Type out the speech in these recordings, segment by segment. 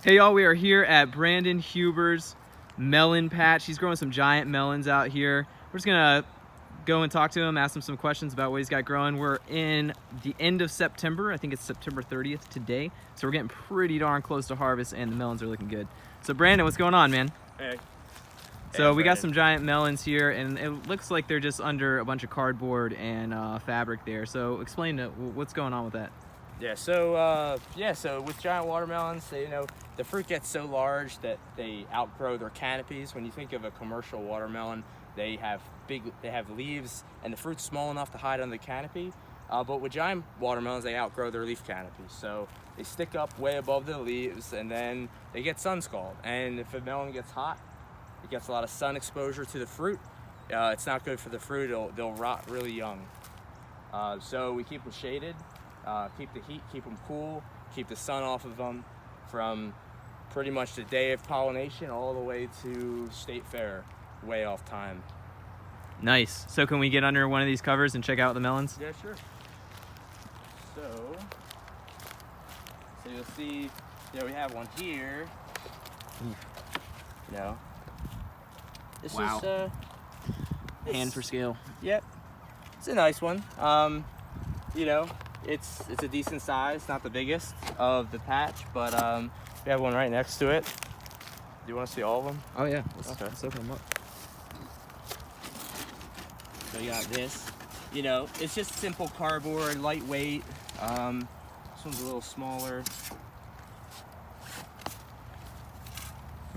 Hey y'all, we are here at Brandon Huber's melon patch. He's growing some giant melons out here. We're just gonna go and talk to him, ask him some questions about what he's got growing. We're in the end of September. I think it's September 30th today. So we're getting pretty darn close to harvest and the melons are looking good. So Brandon, what's going on, man? Hey. So we got some giant melons here and it looks like they're just under a bunch of cardboard and fabric there. So explain what's going on with that. Yeah, so with giant watermelons, the fruit gets so large that they outgrow their canopies. When you think of a commercial watermelon, they have leaves and the fruit's small enough to hide under the canopy. But with giant watermelons, they outgrow their leaf canopies. So they stick up way above the leaves and then they get sun scald. And if a melon gets hot, it gets a lot of sun exposure to the fruit. It's not good for the fruit. They'll rot really young. So we keep them shaded. Keep the heat, keep them cool, keep the sun off of them from pretty much the day of pollination all the way to state fair, way off time. Nice. So can we get under one of these covers and check out the melons? Yeah, sure. So you'll see, we have one here. This wow. Is hand for scale. Yep. It's a nice one. It's a decent size, not the biggest of the patch, but we have one right next to it. Do you want to see all of them? Oh yeah, let's open them up. So you got this. It's just simple cardboard, lightweight. This one's a little smaller.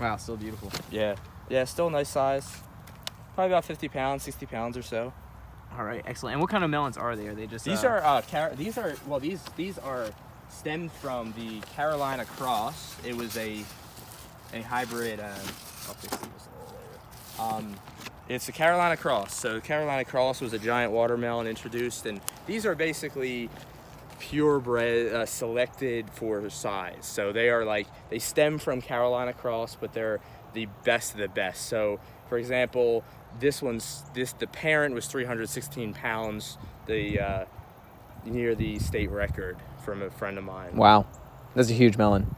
Wow, still beautiful. Yeah, still a nice size. Probably about 50 pounds, 60 pounds or so. All right, excellent. And what kind of melons are they? Are they just these these are stemmed from the Carolina Cross. It was a hybrid. I'll fix this a little later. It's a Carolina Cross. So the Carolina Cross was a giant watermelon introduced, and these are basically purebred, selected for size. So they stem from Carolina Cross, but they're the best of the best. So, for example, the parent was 316 pounds, near the state record from a friend of mine. Wow, that's a huge melon.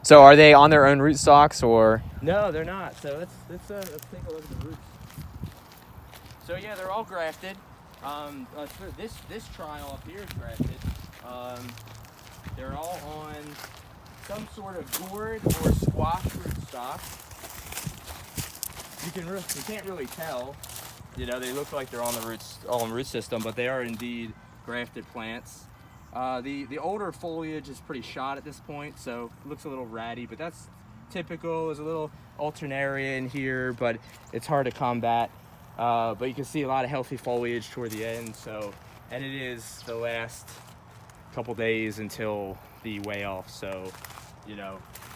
So are they on their own rootstocks or? No, they're not. So let's take a look at the roots. So yeah, they're all grafted. This trial up here is grafted. They're all on some sort of gourd or squash rootstock. You can't really tell. They look like they're on the root system, but they are indeed grafted plants. The older foliage is pretty shot at this point, so it looks a little ratty, but that's typical. There's a little alternaria in here, but it's hard to combat. But you can see a lot of healthy foliage toward the end. And it is the last couple days until the weigh off. So,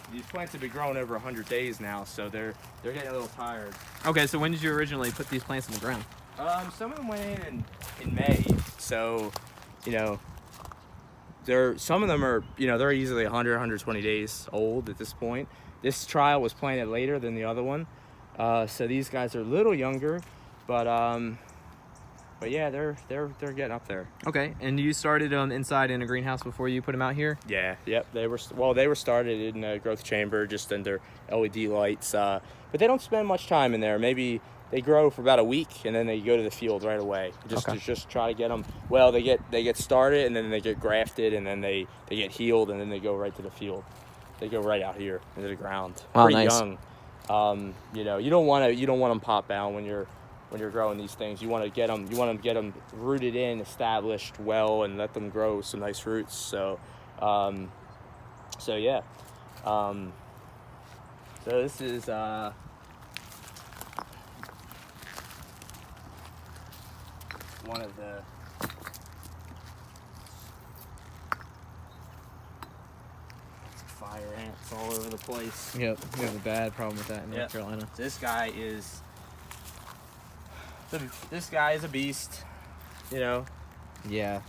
these plants have been growing over 100 days now, so they're getting a little tired. Okay, so when did you originally put these plants in the ground? Some of them went in May, so some of them are they're easily 100, 120 days old at this point. This trial was planted later than the other one, so these guys are a little younger, but yeah, they're getting up there. Okay, and you started them inside in a greenhouse before you put them out here? Yeah, yep. They were started in a growth chamber just under LED lights, but they don't spend much time in there. Maybe they grow for about a week and then they go to the field right away. Just try to get them. Well, they get started and then they get grafted and then they get healed and then they go right to the field. They go right out here into the ground. Wow, pretty nice. Young. You don't want them pop out when you're growing these things. You want to get them rooted in, established well, and let them grow some nice roots. So yeah. So this is one of the fire ants all over the place. Yep, we have a bad problem with that in North Carolina. This guy is a beast, Yeah.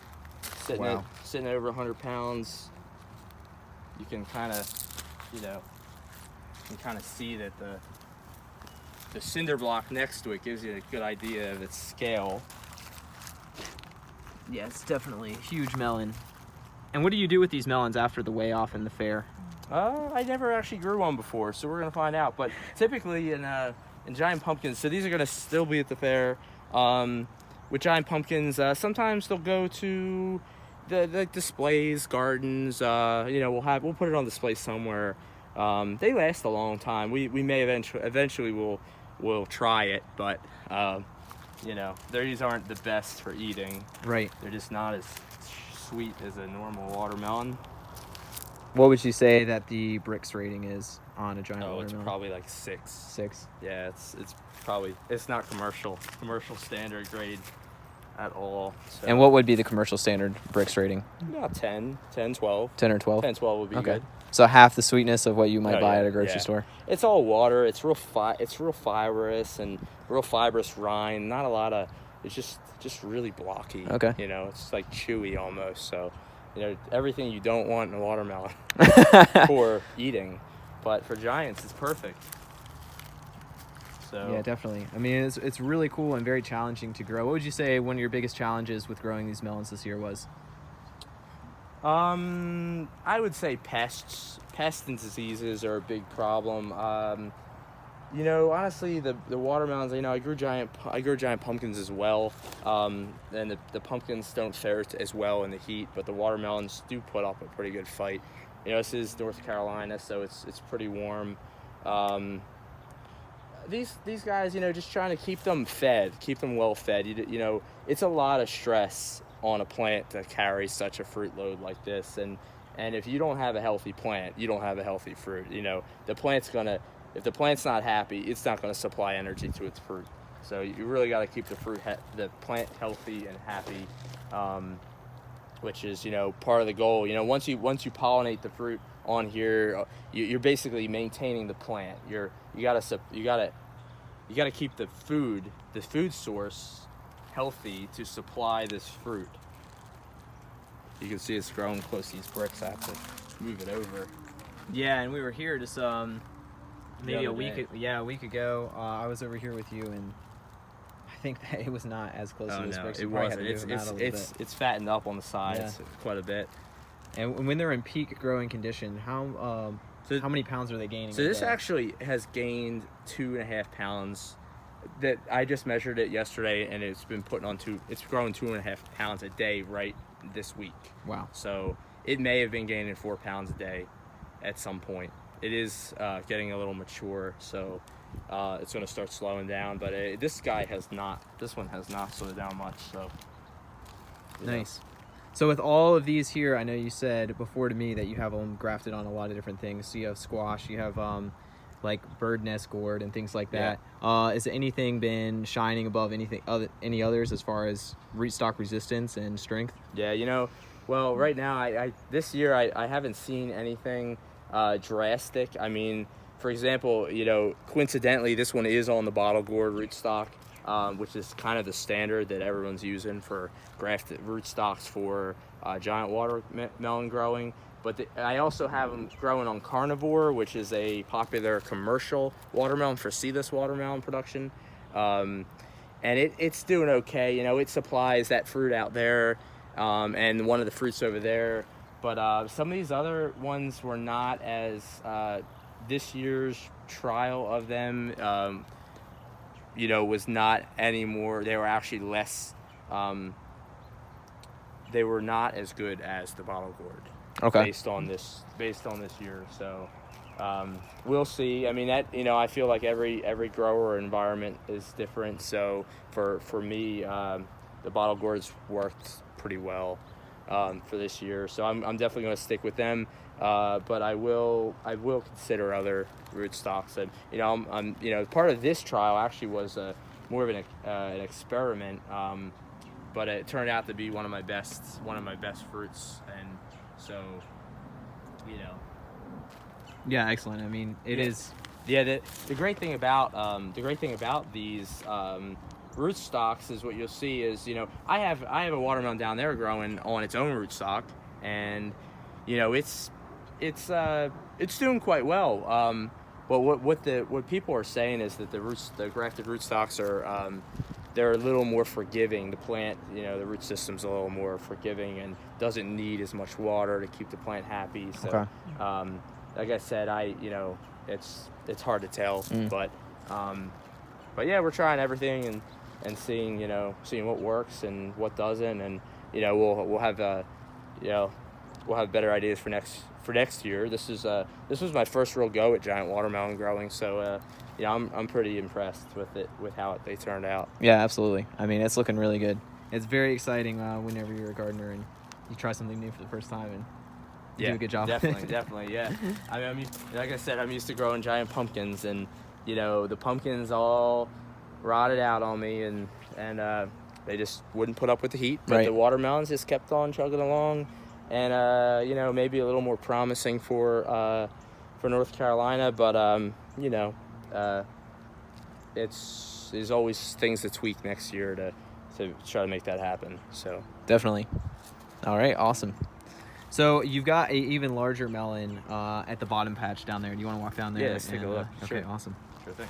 Sitting over 100 pounds. You can kind of, see that the cinder block next to it gives you a good idea of its scale. Yeah, it's definitely a huge melon. And what do you do with these melons after the weigh-off and the fair? I never actually grew one before, so we're gonna find out. But typically in giant pumpkins, so these are gonna still be at the fair. With giant pumpkins, sometimes they'll go to the displays, gardens. We'll put it on display somewhere. They last a long time. We may eventually we'll try it, but these aren't the best for eating. Right. They're just not as sweet as a normal watermelon. What would you say that the Brix rating is on a giant watermelon? It's probably like 6. 6. Yeah, it's not commercial standard grade at all. So. And what would be the commercial standard Brix rating? About 10, 12. 10 or 12? 10, 12 would be good. So half the sweetness of what you might buy at a grocery store. It's all water. It's real fibrous and real fibrous rind. Not a lot of. It's just really blocky. Okay. It's like chewy almost. So, everything you don't want in a watermelon for eating, but for giants, it's perfect. So yeah, definitely. I mean, it's really cool and very challenging to grow. What would you say one of your biggest challenges with growing these melons this year was? I would say pests and diseases are a big problem. Honestly, the watermelons. I grew giant pumpkins as well. And the pumpkins don't fare as well in the heat, but the watermelons do put up a pretty good fight. This is North Carolina, so it's pretty warm. These guys, just trying to keep them well fed. It's a lot of stress on a plant to carry such a fruit load like this, and if you don't have a healthy plant, you don't have a healthy fruit. If the plant's not happy, it's not gonna supply energy to its fruit. So you really got to keep the plant healthy and happy, which is part of the goal. Once you pollinate the fruit on here, you're basically maintaining the plant. You gotta keep the food source healthy to supply this fruit. You can see it's growing close to these bricks. I have to move it over. Yeah, and we were here just maybe a week ago. I was over here with you, and I think that it was not as close to this bricks. It wasn't. It's fattened up on the sides quite a bit. And when they're in peak growing condition, how many pounds are they gaining? So this actually has gained 2.5 pounds. That I just measured it yesterday, and it's been it's growing 2.5 pounds a day right this week. Wow. So it may have been gaining 4 pounds a day at some point. It is getting a little mature, so it's going to start slowing down. But this one has not slowed down much. So nice. So with all of these here, I know you said before to me that you have them grafted on a lot of different things. So you have squash, you have like bird nest gourd and things like that. Yeah. Has anything been shining above any others as far as rootstock resistance and strength? Yeah, well, right now I this year I haven't seen anything drastic. I mean, for example, coincidentally, this one is on the bottle gourd rootstock, which is kind of the standard that everyone's using for grafted rootstocks for giant watermelon growing. But I also have them growing on carnivore, which is a popular commercial watermelon for seedless watermelon production. And it's doing okay. It supplies that fruit out there and one of the fruits over there. But some of these other ones were not as this year's trial of them, was not anymore. They were actually less. They were not as good as the bottle gourd. Okay. Based on this year, so we'll see. I mean, I feel like every grower environment is different. So for me, the bottle gourds worked pretty well for this year. So I'm definitely going to stick with them. But I will consider other rootstocks. And I'm part of this trial actually was more of an experiment. But it turned out to be one of my best fruits, and so Yeah, excellent. I mean, it is. Yeah, the great thing about these rootstocks is what you'll see is I have a watermelon down there growing on its own rootstock, and it's doing quite well. But what people are saying is that the grafted rootstocks are they're a little more forgiving. The plant, you know, the root system's a little more forgiving and doesn't need as much water to keep the plant happy. So, Okay. like I said, you know, it's hard to tell, but yeah, we're trying everything and seeing, you know, seeing what works and what doesn't, and you know, we'll have you know, we'll have better ideas for next year. This was my first real go at giant watermelon growing, so yeah, I'm pretty impressed with how they turned out. Yeah, absolutely. I mean, it's looking really good. It's very exciting whenever you're a gardener and you try something new for the first time and you do a good job. Definitely, yeah. I mean, like I said, I'm used to growing giant pumpkins, and you know, the pumpkins all rotted out on me, and they just wouldn't put up with the heat. But Right. the watermelons just kept on chugging along, and you know, maybe a little more promising for North Carolina, but you know, there's always things to tweak next year to try to make that happen. So Definitely. All right, awesome. So you've got a even larger melon at the bottom patch down there. Do you want to walk down there? Yeah, let's take a look. Okay, Sure. awesome. Sure thing.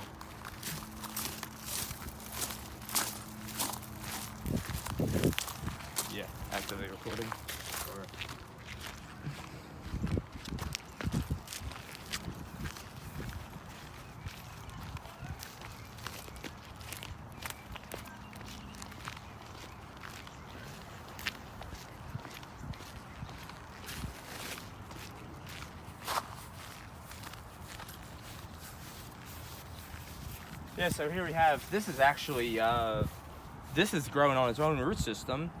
Yeah, actively recording. Or... Yeah, so here we have, this is actually, this is growing on its own root system.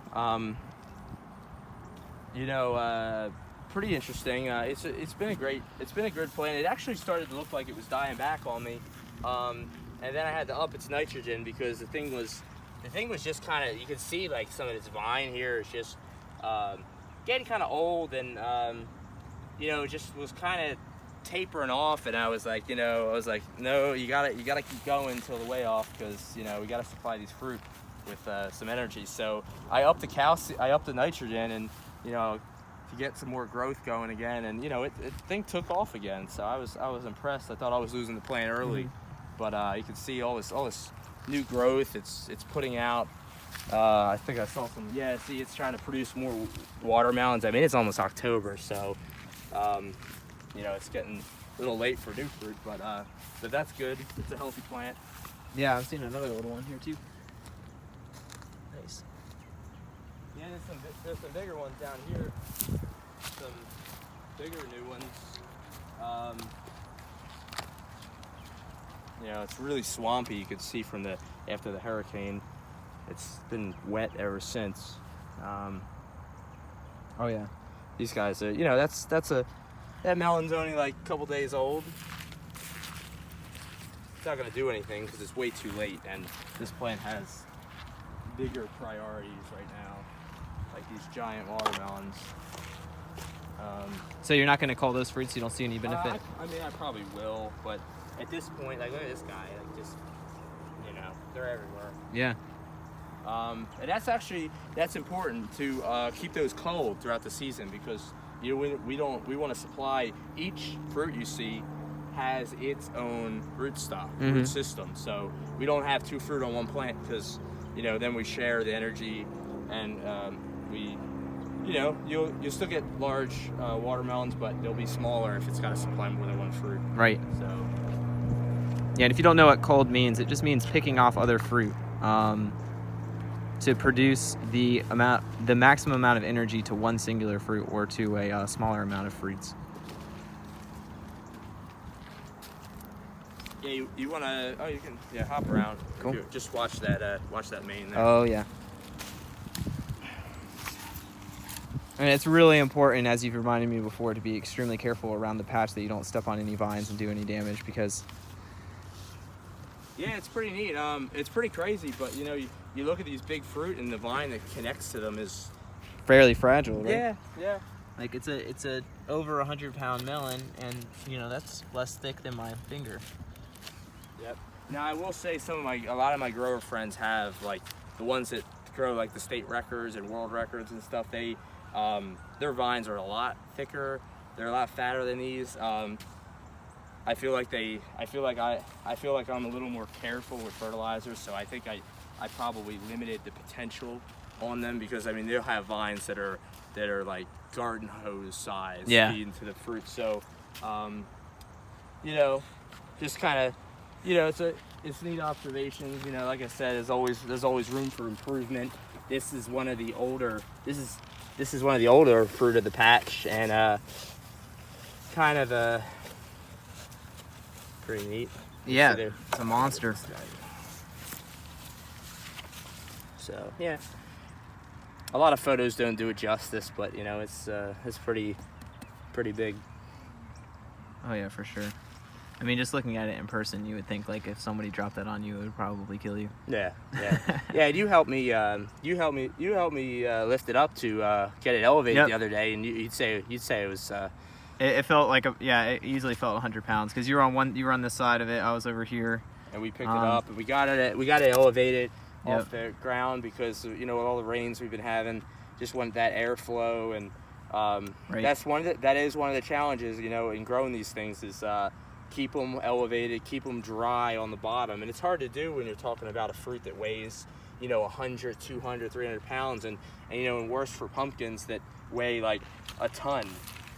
You know, pretty interesting. It's been a good plant. It actually started to look like it was dying back on me. And then I had to up its nitrogen because the thing was just kind of, you could see like some of its vine here is just getting kind of old, and you know, just was kind of tapering off, and I was like, no, you gotta keep going till the way off, because you know, we gotta supply these fruit with some energy. So I upped the nitrogen, and you know, to get some more growth going again, and you know, it thing took off again. So I was impressed. I thought I was losing the plant early, but you can see all this new growth. It's putting out. I think I saw some. Yeah, see, it's trying to produce more watermelons. I mean, it's almost October, so. You know, it's getting a little late for new fruit, but that's good. It's a healthy plant. Yeah, I've seen another little one here too. Nice. Yeah, there's some bigger ones down here. Some bigger new ones. You know, it's really swampy. You could see from after the hurricane, it's been wet ever since. Oh yeah. These guys are, you know, that melon's only like a couple days old. It's not gonna do anything because it's way too late, and this plant has bigger priorities right now, like these giant watermelons. So you're not going to call those fruits? You don't see any benefit? I mean, I probably will, but at this point, like, look at this guy, like, just, you know, they're everywhere. Yeah. And that's important to keep those cold throughout the season, because you know, we want to supply, each fruit you see has its own root system. So we don't have two fruit on one plant, because you know, then we share the energy, and you know, you'll still get large watermelons, but they'll be smaller if it's got to supply more than one fruit. Right. So yeah, and if you don't know what cold means, it just means picking off other fruit to produce the maximum amount of energy to one singular fruit, or to a smaller amount of fruits. yeah, you want to, you can hop around. Cool. Just watch that main there. Oh yeah. And it's really important, as you've reminded me before, to be extremely careful around the patch that you don't step on any vines and do any damage, because yeah, it's pretty neat. It's pretty crazy, but you know, you look at these big fruit, and the vine that connects to them is fairly fragile, right? Yeah. Like it's a over 100-pound melon, and you know, that's less thick than my finger. Yep. Now I will say a lot of my grower friends have, like, the ones that grow like the state records and world records and stuff. They their vines are a lot thicker. They're a lot fatter than these. I feel like I'm a little more careful with fertilizers, so I think I probably limited the potential on them, because I mean they'll have vines that are like garden hose size feeding to the fruit. So you know, just kind of, you know, it's neat observations. You know, like I said, there's always room for improvement. This is one of the older fruit of the patch, and kind of pretty neat. Yeah, it's a monster. So yeah, a lot of photos don't do it justice, but you know, it's pretty big. Oh yeah, for sure. I mean, just looking at it in person, you would think like if somebody dropped that on you, it would probably kill you. Yeah. Yeah, you helped me lift it up to get it elevated the other day, and you'd say it was. It felt like it easily felt 100 pounds, because you were on this side of it, I was over here, and we picked it up and we got it elevated off the ground, because you know, with all the rains we've been having, just want that airflow, and that is one of the challenges, you know, in growing these things, is keep them elevated, keep them dry on the bottom. And it's hard to do when you're talking about a fruit that weighs, you know, 100, 200, 300 pounds, and you know, and worse for pumpkins that weigh like a ton,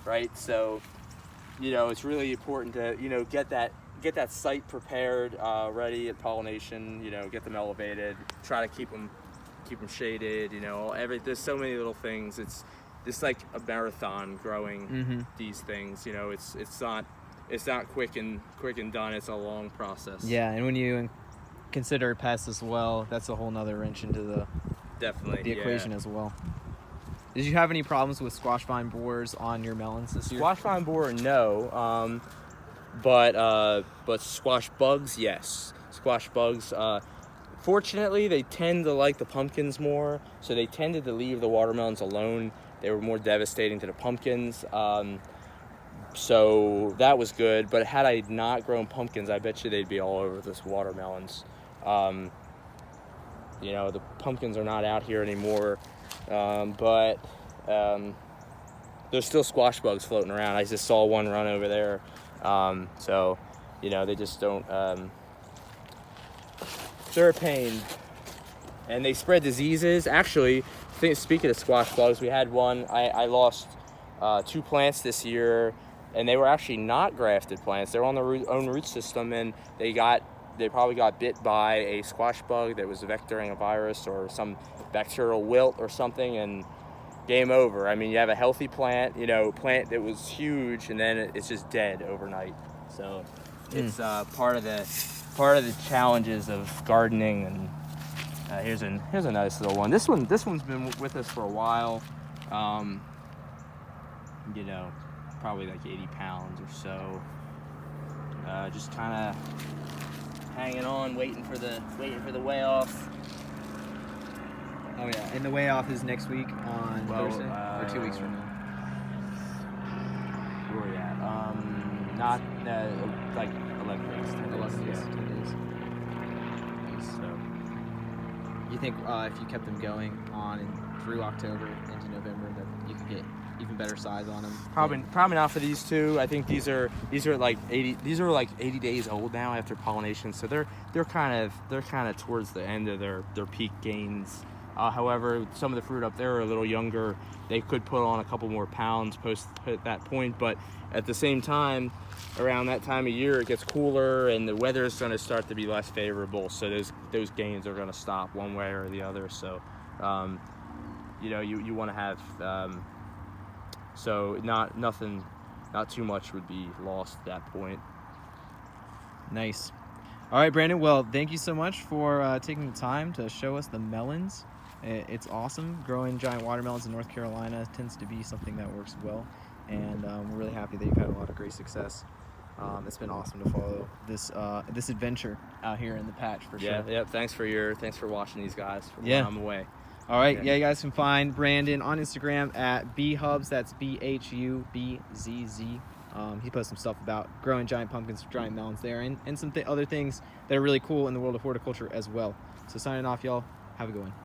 right? So, you know, it's really important to, you know, get that site prepared, ready at pollination, you know, get them elevated, try to keep them shaded, you know, there's so many little things. It's like a marathon growing these things, you know. It's not quick and done. It's a long process. Yeah, and when you consider pests as well, that's a whole nother wrench into the equation as well. Did you have any problems with squash vine borers on your melons this year? Squash vine borer, no. But squash bugs, yes. Squash bugs. Fortunately, they tend to like the pumpkins more, so they tended to leave the watermelons alone. They were more devastating to the pumpkins. So that was good, but had I not grown pumpkins, I bet you they'd be all over this watermelons. You know, the pumpkins are not out here anymore, but there's still squash bugs floating around. I just saw one run over there. So, you know, they just don't, they're a pain. And they spread diseases. Actually, speaking of squash bugs, we had one, I lost 2 plants this year, and they were actually not grafted plants. They were on their own root system, and they probably got bit by a squash bug that was vectoring a virus or some bacterial wilt or something, and game over. I mean, you have a healthy plant, you know, plant that was huge, and then it's just dead overnight. So it's part of the challenges of gardening. And here's a nice little one. This one's been with us for a while. You know, probably like 80 pounds or so. Just kind of hanging on, waiting for the way off. Oh yeah, and the way off is next week on Thursday, or 2 weeks from now. Where are we at? Not like 11 days. 10 days. 10 days. So, you think if you kept them going on and through October into November, that you could get even better size on them? Probably not for these two. I think these are like 80. These are like 80 days old now after pollination, so they're kind of towards the end of their peak gains. However, some of the fruit up there are a little younger. They could put on a couple more pounds post at that point, but at the same time, around that time of year, it gets cooler and the weather is going to start to be less favorable. So those gains are going to stop one way or the other. So, you know, you want to have so not too much would be lost at that point. Nice. All right, Brandon. Well, thank you so much for taking the time to show us the melons. It's awesome. Growing giant watermelons in North Carolina tends to be something that works well, and we're really happy that you've had a lot of great success. It's been awesome to follow this adventure out here in the patch for sure. Yeah. Thanks for watching these guys when I'm away. All right. Yeah, you guys can find Brandon on Instagram at bhubz. That's BHUBZZ. He posts some stuff about growing giant pumpkins, giant melons there, and some other things that are really cool in the world of horticulture as well. So signing off, y'all. Have a good one.